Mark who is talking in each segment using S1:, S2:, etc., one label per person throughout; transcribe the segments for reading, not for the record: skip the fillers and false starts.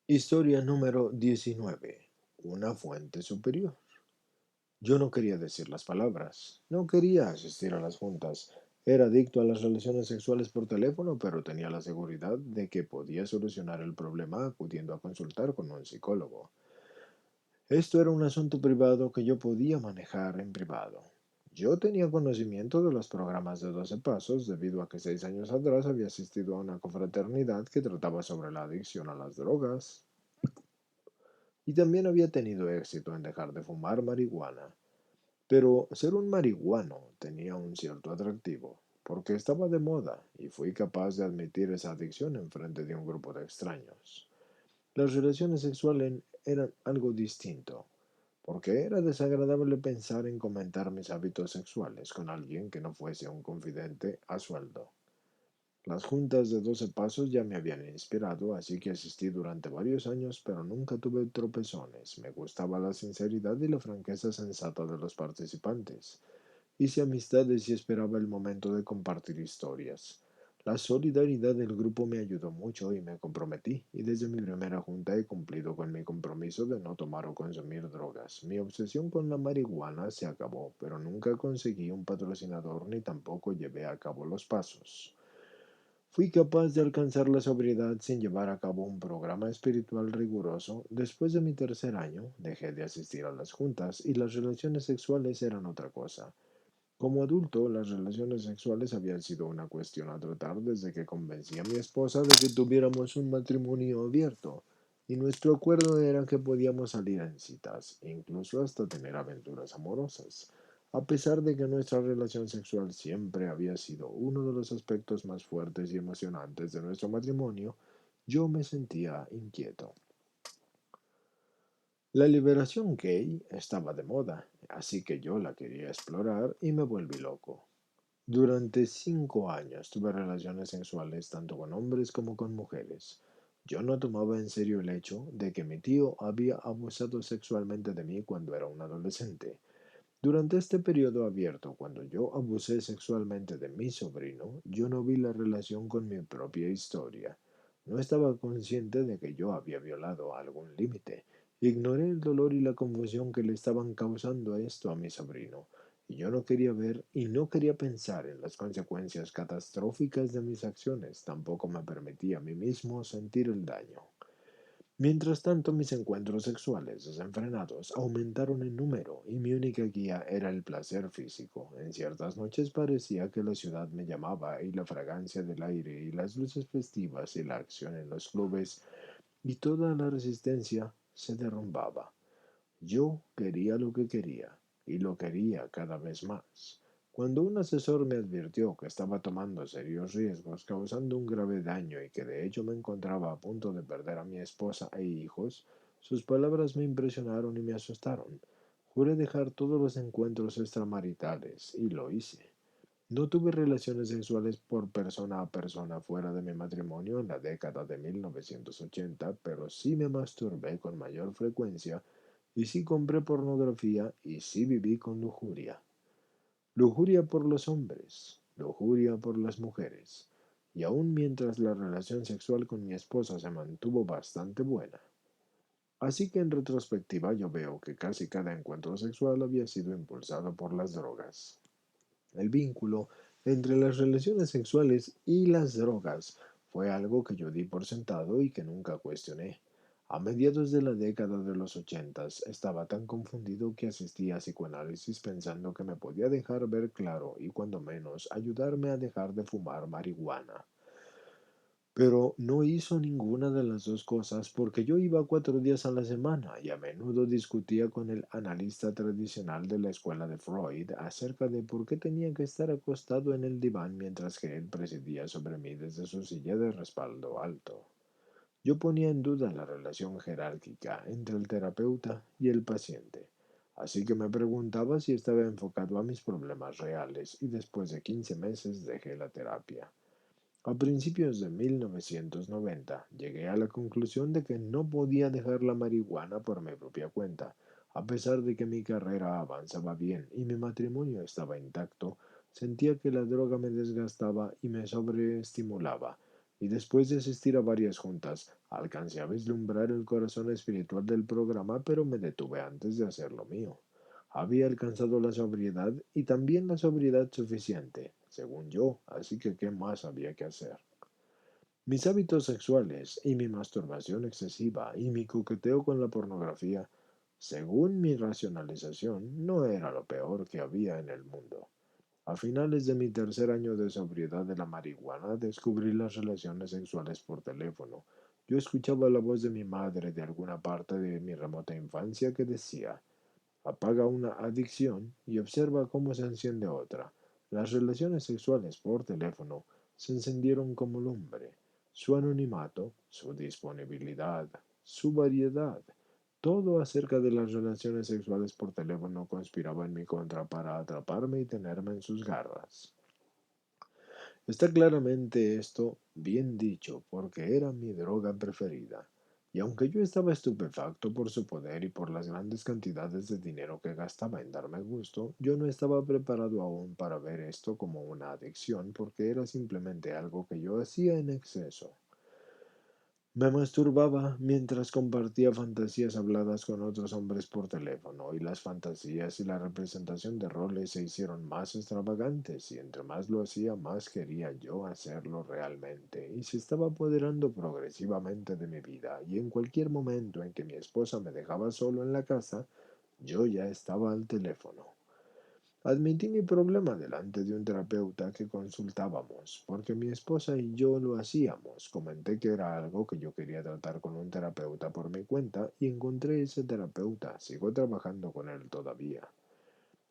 S1: Historia número 19. Una fuente superior. Yo no quería decir las palabras, no quería asistir a las juntas. Era adicto a las relaciones sexuales por teléfono, pero tenía la seguridad de que podía solucionar el problema acudiendo a consultar con un psicólogo. Esto era un asunto privado que yo podía manejar en privado. Yo tenía conocimiento de los programas de 12 pasos debido a que 6 años atrás había asistido a una confraternidad que trataba sobre la adicción a las drogas. Y también había tenido éxito en dejar de fumar marihuana. Pero ser un marihuano tenía un cierto atractivo, porque estaba de moda y fui capaz de admitir esa adicción en frente de un grupo de extraños. Las relaciones sexuales eran algo distinto, porque era desagradable pensar en comentar mis hábitos sexuales con alguien que no fuese un confidente a sueldo. Las juntas de 12 pasos ya me habían inspirado, así que asistí durante varios años, pero nunca tuve tropezones. Me gustaba la sinceridad y la franqueza sensata de los participantes. Hice amistades y esperaba el momento de compartir historias. La solidaridad del grupo me ayudó mucho y me comprometí, y desde mi primera junta he cumplido con mi compromiso de no tomar o consumir drogas. Mi obsesión con la marihuana se acabó, pero nunca conseguí un patrocinador ni tampoco llevé a cabo los pasos. Fui capaz de alcanzar la sobriedad sin llevar a cabo un programa espiritual riguroso. Después de mi tercer año, dejé de asistir a las juntas y las relaciones sexuales eran otra cosa. Como adulto, las relaciones sexuales habían sido una cuestión a tratar desde que convencí a mi esposa de que tuviéramos un matrimonio abierto, y nuestro acuerdo era que podíamos salir en citas, incluso hasta tener aventuras amorosas. A pesar de que nuestra relación sexual siempre había sido uno de los aspectos más fuertes y emocionantes de nuestro matrimonio, yo me sentía inquieto. La liberación gay estaba de moda, así que yo la quería explorar y me volví loco. Durante 5 años tuve relaciones sexuales tanto con hombres como con mujeres. Yo no tomaba en serio el hecho de que mi tío había abusado sexualmente de mí cuando era un adolescente. Durante este periodo abierto, cuando yo abusé sexualmente de mi sobrino, yo no vi la relación con mi propia historia. No estaba consciente de que yo había violado algún límite. Ignoré el dolor y la confusión que le estaban causando esto a mi sobrino. Y yo no quería ver y no quería pensar en las consecuencias catastróficas de mis acciones. Tampoco me permití a mí mismo sentir el daño. Mientras tanto, mis encuentros sexuales desenfrenados aumentaron en número y mi única guía era el placer físico. En ciertas noches parecía que la ciudad me llamaba y la fragancia del aire y las luces festivas y la acción en los clubes y toda la resistencia se derrumbaba. Yo quería lo que quería y lo quería cada vez más. Cuando un asesor me advirtió que estaba tomando serios riesgos, causando un grave daño y que de hecho me encontraba a punto de perder a mi esposa e hijos, sus palabras me impresionaron y me asustaron. Juré dejar todos los encuentros extramaritales y lo hice. No tuve relaciones sexuales por persona a persona fuera de mi matrimonio en la década de 1980, pero sí me masturbé con mayor frecuencia y sí compré pornografía y sí viví con lujuria. Lujuria por los hombres, lujuria por las mujeres. Y aun mientras la relación sexual con mi esposa se mantuvo bastante buena. Así que en retrospectiva yo veo que casi cada encuentro sexual había sido impulsado por las drogas. El vínculo entre las relaciones sexuales y las drogas fue algo que yo di por sentado y que nunca cuestioné. A mediados de la década de los 80 estaba tan confundido que asistí a psicoanálisis pensando que me podía dejar ver claro y cuando menos ayudarme a dejar de fumar marihuana. Pero no hizo ninguna de las dos cosas porque yo iba 4 días a la semana y a menudo discutía con el analista tradicional de la escuela de Freud acerca de por qué tenía que estar acostado en el diván mientras que él presidía sobre mí desde su silla de respaldo alto. Yo ponía en duda la relación jerárquica entre el terapeuta y el paciente, así que me preguntaba si estaba enfocado a mis problemas reales y después de 15 meses dejé la terapia. A principios de 1990 llegué a la conclusión de que no podía dejar la marihuana por mi propia cuenta. A pesar de que mi carrera avanzaba bien y mi matrimonio estaba intacto, sentía que la droga me desgastaba y me sobreestimulaba. y después de asistir a varias juntas, alcancé a vislumbrar el corazón espiritual del programa, pero me detuve antes de hacer lo mío. Había alcanzado la sobriedad y también la sobriedad suficiente, según yo, así que ¿qué más había que hacer? Mis hábitos sexuales y mi masturbación excesiva y mi coqueteo con la pornografía, según mi racionalización, no era lo peor que había en el mundo. A finales de mi tercer año de sobriedad de la marihuana, descubrí las relaciones sexuales por teléfono. Yo escuchaba la voz de mi madre de alguna parte de mi remota infancia que decía: apaga una adicción y observa cómo se enciende otra. Las relaciones sexuales por teléfono se encendieron como lumbre. Su anonimato, su disponibilidad, su variedad, todo acerca de las relaciones sexuales por teléfono conspiraba en mi contra para atraparme y tenerme en sus garras. Está claramente esto bien dicho, porque era mi droga preferida. Y aunque yo estaba estupefacto por su poder y por las grandes cantidades de dinero que gastaba en darme gusto, yo no estaba preparado aún para ver esto como una adicción, porque era simplemente algo que yo hacía en exceso. Me masturbaba mientras compartía fantasías habladas con otros hombres por teléfono, y las fantasías y la representación de roles se hicieron más extravagantes, y entre más lo hacía, más quería yo hacerlo realmente, y se estaba apoderando progresivamente de mi vida, y en cualquier momento en que mi esposa me dejaba solo en la casa, yo ya estaba al teléfono. Admití mi problema delante de un terapeuta que consultábamos, porque mi esposa y yo lo hacíamos. Comenté que era algo que yo quería tratar con un terapeuta por mi cuenta y encontré ese terapeuta. Sigo trabajando con él todavía.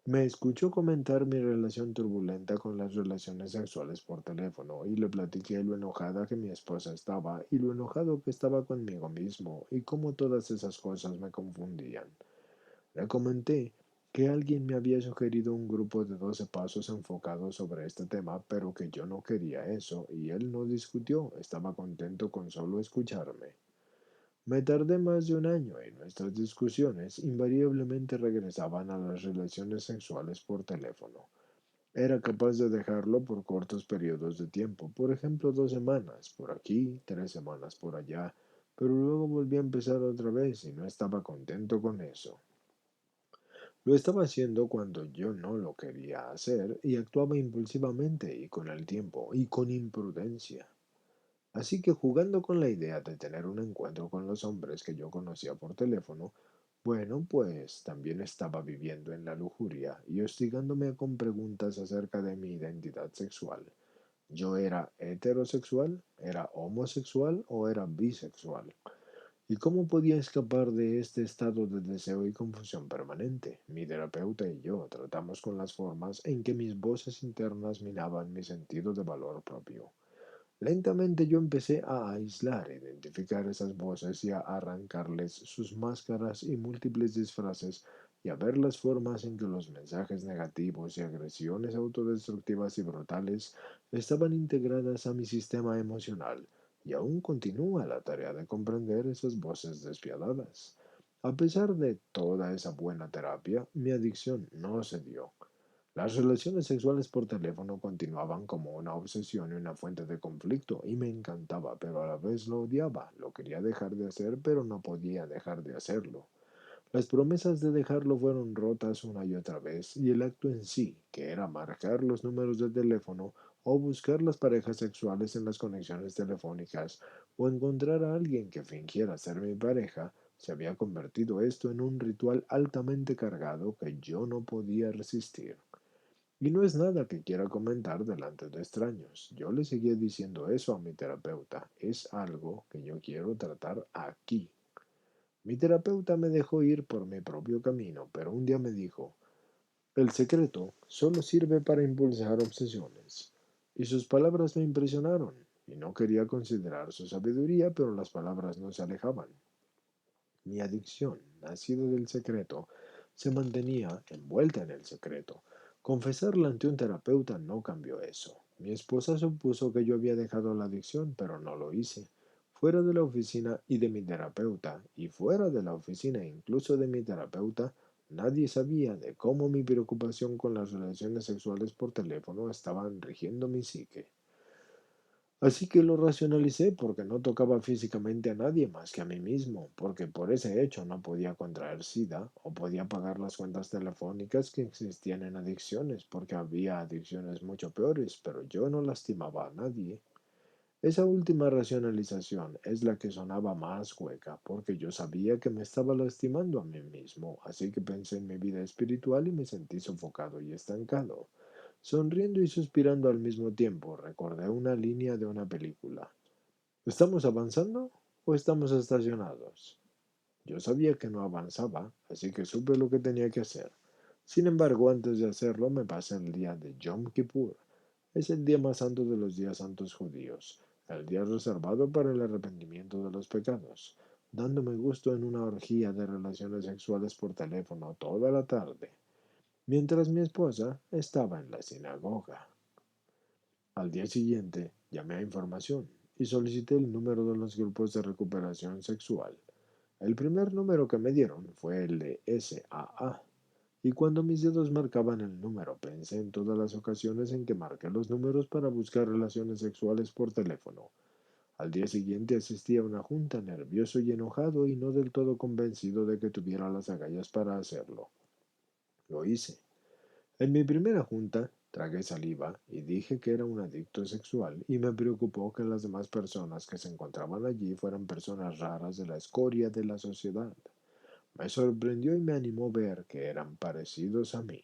S1: Me escuchó comentar mi relación turbulenta con las relaciones sexuales por teléfono y le platiqué lo enojada que mi esposa estaba y lo enojado que estaba conmigo mismo y cómo todas esas cosas me confundían. Le comenté que alguien me había sugerido un grupo de 12 pasos enfocados sobre este tema, pero que yo no quería eso, y él no discutió, estaba contento con solo escucharme. Me tardé más de un año y nuestras discusiones invariablemente regresaban a las relaciones sexuales por teléfono. Era capaz de dejarlo por cortos periodos de tiempo, por ejemplo 2 semanas por aquí, 3 semanas por allá, pero luego volví a empezar otra vez y no estaba contento con eso. Lo estaba haciendo cuando yo no lo quería hacer y actuaba impulsivamente y con el tiempo y con imprudencia. Así que jugando con la idea de tener un encuentro con los hombres que yo conocía por teléfono, bueno, pues también estaba viviendo en la lujuria y hostigándome con preguntas acerca de mi identidad sexual. ¿Yo era heterosexual? ¿Era homosexual o era bisexual? ¿Y cómo podía escapar de este estado de deseo y confusión permanente? Mi terapeuta y yo tratamos con las formas en que mis voces internas minaban mi sentido de valor propio. Lentamente yo empecé a aislar, identificar esas voces y a arrancarles sus máscaras y múltiples disfraces y a ver las formas en que los mensajes negativos y agresiones autodestructivas y brutales estaban integradas a mi sistema emocional, y aún continúa la tarea de comprender esas voces despiadadas. A pesar de toda esa buena terapia, mi adicción no se dio. Las relaciones sexuales por teléfono continuaban como una obsesión y una fuente de conflicto, y me encantaba, pero a la vez lo odiaba. Lo quería dejar de hacer, pero no podía dejar de hacerlo. Las promesas de dejarlo fueron rotas una y otra vez, y el acto en sí, que era marcar los números de teléfono o buscar las parejas sexuales en las conexiones telefónicas o encontrar a alguien que fingiera ser mi pareja, se había convertido esto en un ritual altamente cargado que yo no podía resistir. Y no es nada que quiera comentar delante de extraños. Yo le seguía diciendo eso a mi terapeuta. Es algo que yo quiero tratar aquí. Mi terapeuta me dejó ir por mi propio camino, pero un día me dijo: el secreto solo sirve para impulsar obsesiones. Y sus palabras me impresionaron, y no quería considerar su sabiduría, pero las palabras no se alejaban. Mi adicción, nacida del secreto, se mantenía envuelta en el secreto. Confesarla ante un terapeuta no cambió eso. Mi esposa supuso que yo había dejado la adicción, pero no lo hice. Fuera de la oficina y de mi terapeuta, y fuera de la oficina e incluso de mi terapeuta, nadie sabía de cómo mi preocupación con las relaciones sexuales por teléfono estaban rigiendo mi psique. Así que lo racionalicé porque no tocaba físicamente a nadie más que a mí mismo, porque por ese hecho no podía contraer SIDA o podía pagar las cuentas telefónicas que existían en adicciones, porque había adicciones mucho peores, pero yo no lastimaba a nadie. Esa última racionalización es la que sonaba más hueca, porque yo sabía que me estaba lastimando a mí mismo, así que pensé en mi vida espiritual y me sentí sofocado y estancado. Sonriendo y suspirando al mismo tiempo, recordé una línea de una película. ¿Estamos avanzando o estamos estacionados? Yo sabía que no avanzaba, así que supe lo que tenía que hacer. Sin embargo, antes de hacerlo, me pasé el día de Yom Kippur. Es el día más santo de los días santos judíos, el día reservado para el arrepentimiento de los pecados, dándome gusto en una orgía de relaciones sexuales por teléfono toda la tarde, mientras mi esposa estaba en la sinagoga. Al día siguiente, llamé a información y solicité el número de los grupos de recuperación sexual. El primer número que me dieron fue el de SAA, y cuando mis dedos marcaban el número, pensé en todas las ocasiones en que marqué los números para buscar relaciones sexuales por teléfono. Al día siguiente asistí a una junta nervioso y enojado y no del todo convencido de que tuviera las agallas para hacerlo. Lo hice. En mi primera junta, tragué saliva y dije que era un adicto sexual y me preocupó que las demás personas que se encontraban allí fueran personas raras de la escoria de la sociedad. Me sorprendió y me animó ver que eran parecidos a mí.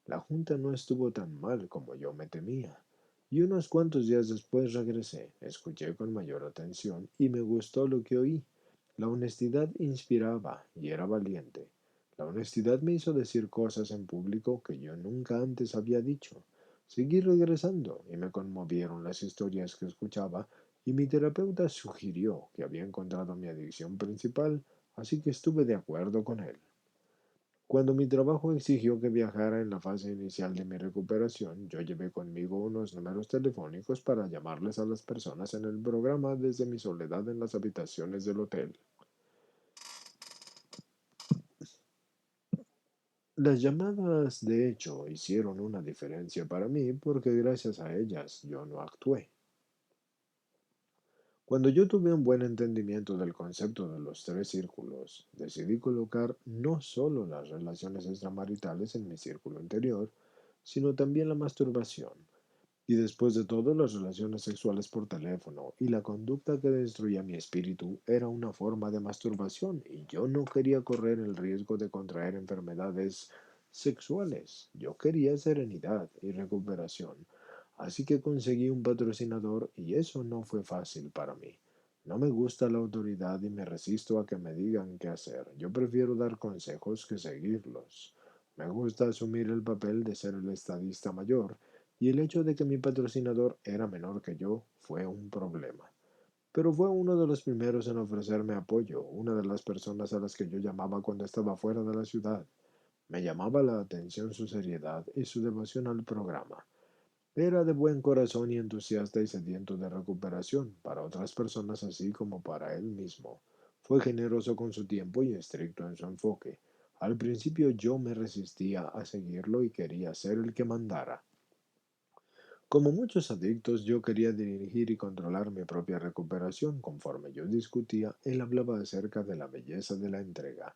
S1: La junta no estuvo tan mal como yo me temía, y unos cuantos días después regresé, escuché con mayor atención y me gustó lo que oí. La honestidad inspiraba y era valiente. La honestidad me hizo decir cosas en público que yo nunca antes había dicho. Seguí regresando y me conmovieron las historias que escuchaba y mi terapeuta sugirió que había encontrado mi adicción principal, así que estuve de acuerdo con él. Cuando mi trabajo exigió que viajara en la fase inicial de mi recuperación, yo llevé conmigo unos números telefónicos para llamarles a las personas en el programa desde mi soledad en las habitaciones del hotel. Las llamadas, de hecho, hicieron una diferencia para mí porque gracias a ellas yo no actué. Cuando yo tuve un buen entendimiento del concepto de los tres círculos, decidí colocar no solo las relaciones extramaritales en mi círculo interior, sino también la masturbación. Y después de todo, las relaciones sexuales por teléfono y la conducta que destruía mi espíritu era una forma de masturbación y yo no quería correr el riesgo de contraer enfermedades sexuales. Yo quería serenidad y recuperación. Así que conseguí un patrocinador y eso no fue fácil para mí. No me gusta la autoridad y me resisto a que me digan qué hacer. Yo prefiero dar consejos que seguirlos. Me gusta asumir el papel de ser el estadista mayor y el hecho de que mi patrocinador era menor que yo fue un problema. Pero fue uno de los primeros en ofrecerme apoyo, una de las personas a las que yo llamaba cuando estaba fuera de la ciudad. Me llamaba la atención su seriedad y su devoción al programa. Era de buen corazón y entusiasta y sediento de recuperación para otras personas así como para él mismo. Fue generoso con su tiempo y estricto en su enfoque. Al principio yo me resistía a seguirlo y quería ser el que mandara. Como muchos adictos, yo quería dirigir y controlar mi propia recuperación. Conforme yo discutía, él hablaba acerca de la belleza de la entrega.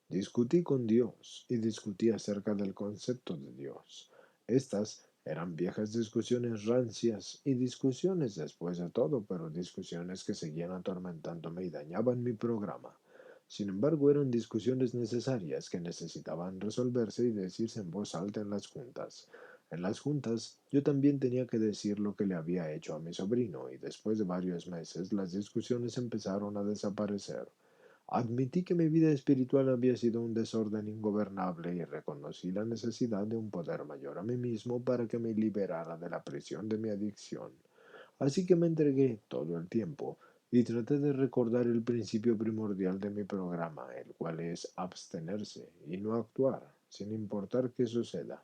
S1: Discutí con Dios y discutí acerca del concepto de Dios. Estas eran viejas discusiones rancias y discusiones después de todo, pero discusiones que seguían atormentándome y dañaban mi programa. Sin embargo, eran discusiones necesarias que necesitaban resolverse y decirse en voz alta en las juntas. En las juntas, yo también tenía que decir lo que le había hecho a mi sobrino, y después de varios meses las discusiones empezaron a desaparecer. Admití que mi vida espiritual había sido un desorden ingobernable y reconocí la necesidad de un poder mayor a mí mismo para que me liberara de la prisión de mi adicción. Así que me entregué todo el tiempo y traté de recordar el principio primordial de mi programa, el cual es abstenerse y no actuar, sin importar qué suceda.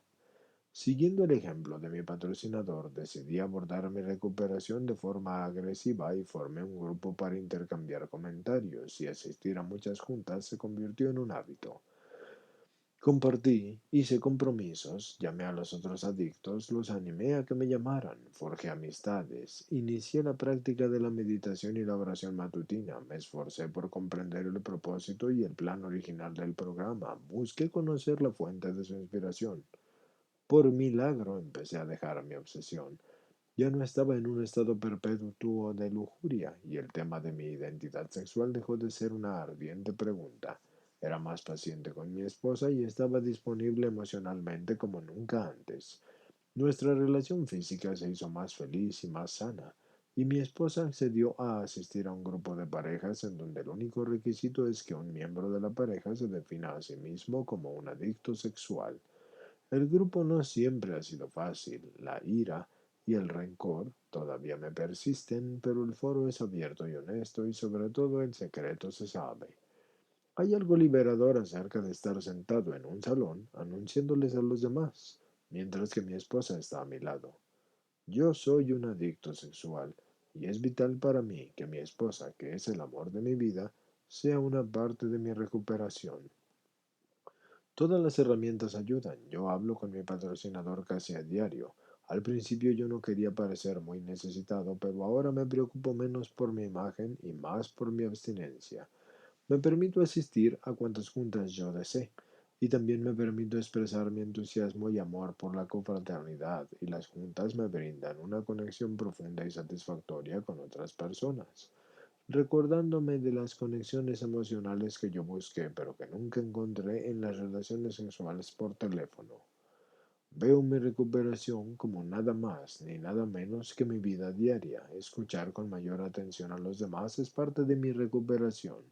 S1: Siguiendo el ejemplo de mi patrocinador, decidí abordar mi recuperación de forma agresiva y formé un grupo para intercambiar comentarios y asistir a muchas juntas se convirtió en un hábito. Compartí, hice compromisos, llamé a los otros adictos, los animé a que me llamaran, forjé amistades, inicié la práctica de la meditación y la oración matutina, me esforcé por comprender el propósito y el plan original del programa, busqué conocer la fuente de su inspiración. Por milagro empecé a dejar mi obsesión. Ya no estaba en un estado perpetuo de lujuria y el tema de mi identidad sexual dejó de ser una ardiente pregunta. Era más paciente con mi esposa y estaba disponible emocionalmente como nunca antes. Nuestra relación física se hizo más feliz y más sana, y mi esposa accedió a asistir a un grupo de parejas en donde el único requisito es que un miembro de la pareja se defina a sí mismo como un adicto sexual. El grupo no siempre ha sido fácil. La ira y el rencor todavía me persisten, pero el foro es abierto y honesto y sobre todo el secreto se sabe. Hay algo liberador acerca de estar sentado en un salón anunciándoles a los demás, mientras que mi esposa está a mi lado. Yo soy un adicto sexual y es vital para mí que mi esposa, que es el amor de mi vida, sea una parte de mi recuperación. Todas las herramientas ayudan. Yo hablo con mi patrocinador casi a diario. Al principio yo no quería parecer muy necesitado, pero ahora me preocupo menos por mi imagen y más por mi abstinencia. Me permito asistir a cuantas juntas yo desee. Y también me permito expresar mi entusiasmo y amor por la confraternidad, y las juntas me brindan una conexión profunda y satisfactoria con otras personas, recordándome de las conexiones emocionales que yo busqué pero que nunca encontré en las relaciones sexuales por teléfono. Veo mi recuperación como nada más ni nada menos que mi vida diaria. Escuchar con mayor atención a los demás es parte de mi recuperación.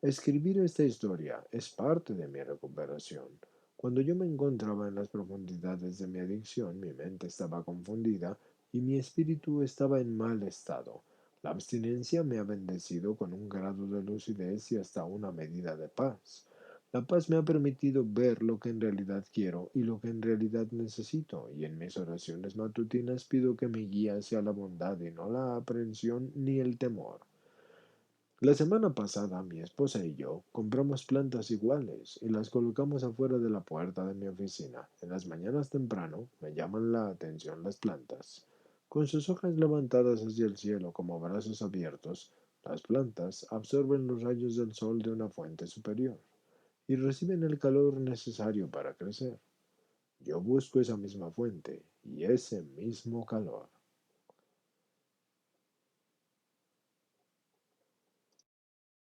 S1: Escribir esta historia es parte de mi recuperación. Cuando yo me encontraba en las profundidades de mi adicción, mi mente estaba confundida y mi espíritu estaba en mal estado. La abstinencia me ha bendecido con un grado de lucidez y hasta una medida de paz. La paz me ha permitido ver lo que en realidad quiero y lo que en realidad necesito, y en mis oraciones matutinas pido que mi guía sea la bondad y no la aprensión ni el temor. La semana pasada mi esposa y yo compramos plantas iguales y las colocamos afuera de la puerta de mi oficina. En las mañanas temprano me llaman la atención las plantas. Con sus hojas levantadas hacia el cielo como brazos abiertos, las plantas absorben los rayos del sol de una fuente superior y reciben el calor necesario para crecer. Yo busco esa misma fuente y ese mismo calor.